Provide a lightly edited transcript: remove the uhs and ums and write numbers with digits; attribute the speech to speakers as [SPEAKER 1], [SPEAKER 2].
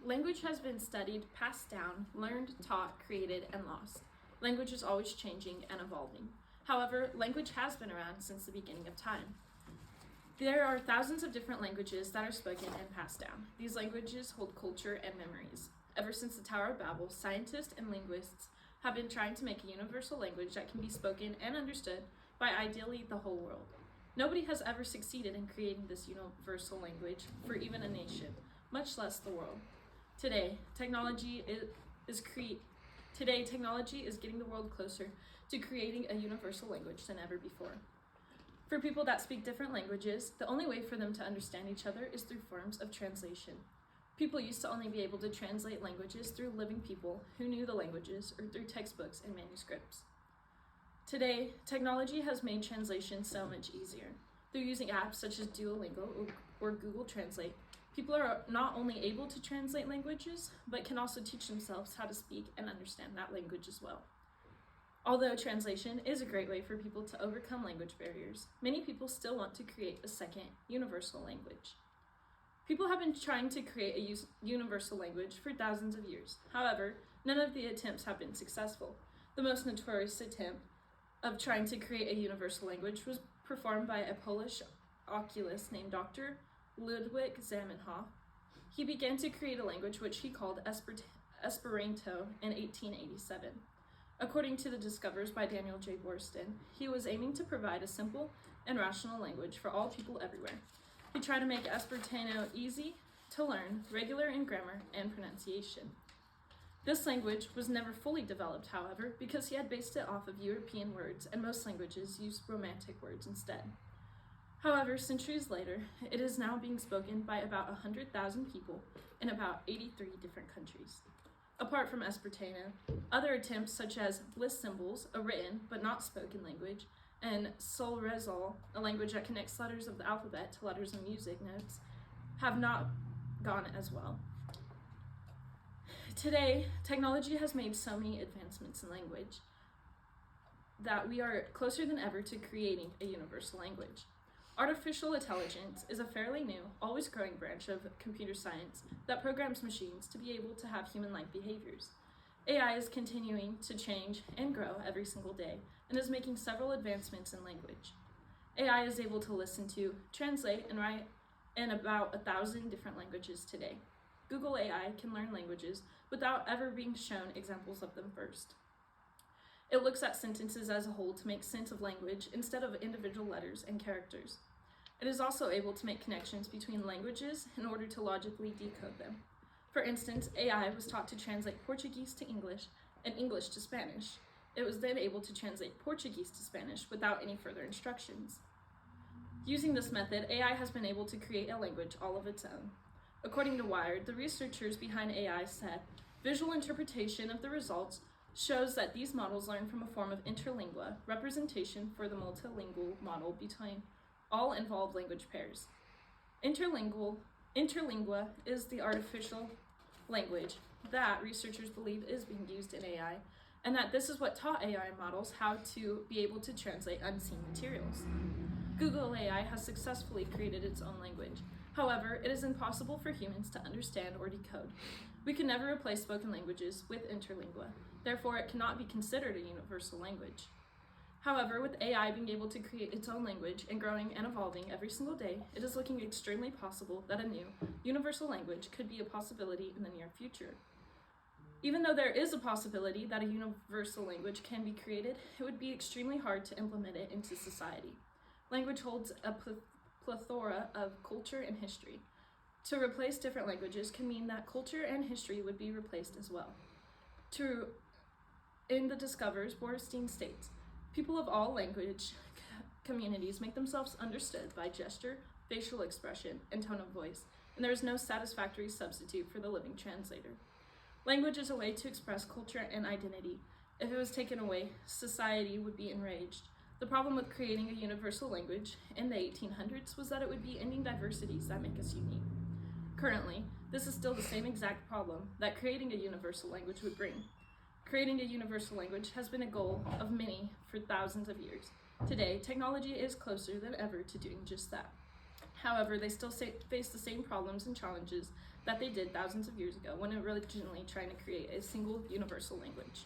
[SPEAKER 1] Language has been studied, passed down, learned, taught, created, and lost. Language is always changing and evolving. However, language has been around since the beginning of time. There are thousands of different languages that are spoken and passed down. These languages hold culture and memories. Ever since the Tower of Babel, scientists and linguists have been trying to make a universal language that can be spoken and understood by ideally the whole world. Nobody has ever succeeded in creating this universal language for even a nation, much less the world. Today, technology is getting the world closer to creating a universal language than ever before. For people that speak different languages, the only way for them to understand each other is through forms of translation. People used to only be able to translate languages through living people who knew the languages or through textbooks and manuscripts. Today, technology has made translation so much easier. Through using apps such as Duolingo or Google Translate, people are not only able to translate languages, but can also teach themselves how to speak and understand that language as well. Although translation is a great way for people to overcome language barriers, many people still want to create a second universal language. People have been trying to create a universal language for thousands of years. However, none of the attempts have been successful. The most notorious attempt of trying to create a universal language was performed by a Polish oculist named Dr. Ludwik Zamenhof. He began to create a language which he called Esperanto in 1887. According to the discoveries by Daniel J. Boorstin, he was aiming to provide a simple and rational language for all people everywhere. He tried to make Esperanto easy to learn, regular in grammar and pronunciation. This language was never fully developed, however, because he had based it off of European words, and most languages use Romantic words instead. However, centuries later, it is now being spoken by about 100,000 people in about 83 different countries. Apart from Esperanto, other attempts such as list symbols, a written but not spoken language, and Solresol, a language that connects letters of the alphabet to letters of music notes, have not gone as well. Today, technology has made so many advancements in language that we are closer than ever to creating a universal language. Artificial intelligence is a fairly new, always growing branch of computer science that programs machines to be able to have human-like behaviors. AI is continuing to change and grow every single day and is making several advancements in language. AI is able to listen to, translate, and write in about 1,000 different languages today. Google AI can learn languages without ever being shown examples of them first. It looks at sentences as a whole to make sense of language instead of individual letters and characters. It is also able to make connections between languages in order to logically decode them. For instance, AI was taught to translate Portuguese to English and English to Spanish. It was then able to translate Portuguese to Spanish without any further instructions. Using this method, AI has been able to create a language all of its own. According to Wired, the researchers behind AI said, visual interpretation of the results shows that these models learn from a form of interlingua, representation for the multilingual model between all involved language pairs. Interlingua is the artificial language that researchers believe is being used in AI, and that this is what taught AI models how to be able to translate unseen materials. Google AI has successfully created its own language. However, it is impossible for humans to understand or decode. We can never replace spoken languages with interlingua. Therefore, it cannot be considered a universal language. However, with AI being able to create its own language and growing and evolving every single day, it is looking extremely possible that a new universal language could be a possibility in the near future. Even though there is a possibility that a universal language can be created, it would be extremely hard to implement it into society. Language holds a plethora of culture and history. To replace different languages can mean that culture and history would be replaced as well. In the discoverers, Boorstin states, people of all language communities make themselves understood by gesture, facial expression, and tone of voice, and there is no satisfactory substitute for the living translator. Language is a way to express culture and identity. If it was taken away, society would be enraged. The problem with creating a universal language in the 1800s was that it would be ending diversities that make us unique. Currently, this is still the same exact problem that creating a universal language would bring. Creating a universal language has been a goal of many for thousands of years. Today, technology is closer than ever to doing just that. However, they still face the same problems and challenges that they did thousands of years ago when originally trying to create a single universal language.